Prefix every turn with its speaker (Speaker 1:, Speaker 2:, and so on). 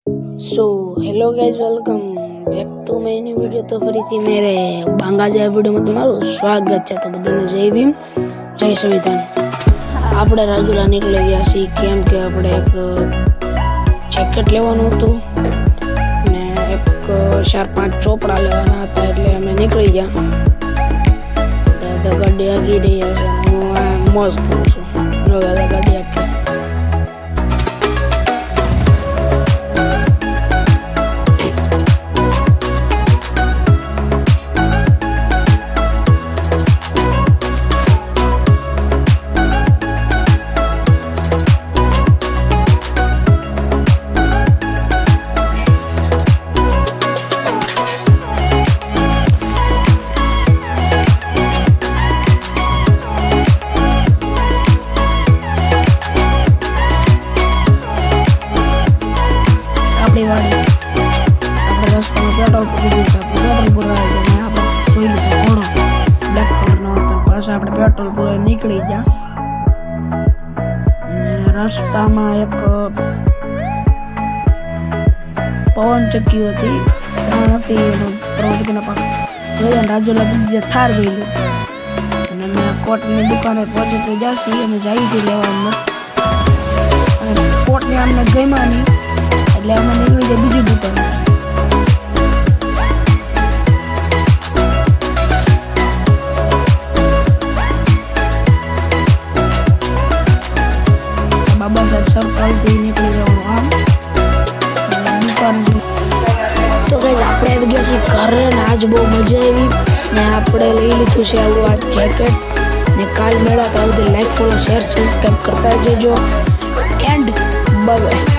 Speaker 1: So hello guys, welcome back to my new video. तो फरीથી मेरे बांगा જેવા વિડીયોમાં તમારું સ્વાગત છે। તો બધાને જય ભીમ, જય સંવિધાન। આપણે રાજુલા નીકળી ગયા છીએ કેમ કે આપણે એક જેકેટ લેવાનું હતું ને એક 4-5 ચોપડા લેવાના હતા, એટલે અમે નીકળી ગયા। દાદા ગાડી આગી રહ્યા છે, હું મોજ કરું છું। જો દાદા ગાડી આગી વાળી આપણે રસ્તામાં પેટ્રોલ પૂરી દીધું, પેટ્રોલ પુરાવી આપણે જોઈ લીધું ઘોડો બ્લેક કલરનો હતો। પાછા આપણે પેટ્રોલ પુરાવી નીકળી ગયા ને રસ્તામાં એક પવન ચક્કી હતી, 3 હતી એનો પ્રવૃત્તિના પાક જોયા। રાજુલા બીજા થાર જોઈ લીધું અને અમે કોટની દુકાને પહોંચી તો જઈશું અને જઈશું લેવા અને કોટની અમને ગમ્યા નહીં એટલે અમે નીકળી જાય બીજી દુકાન। બાબા સાહેબ સર્કલથી નીકળી જવાનું આમ દુકાન છે। તો ગાઈસ આપણે આવી ગયા છીએ ઘરે ને આજ બહુ મજા આવી ને આપણે લઈ લીધું છે આવું આ જેકેટ ને કાલ મેળા તો લાઈક ફોલો શેર સબસ્ક્રાઈબ કરતા જજો એન્ડ બાય બાય।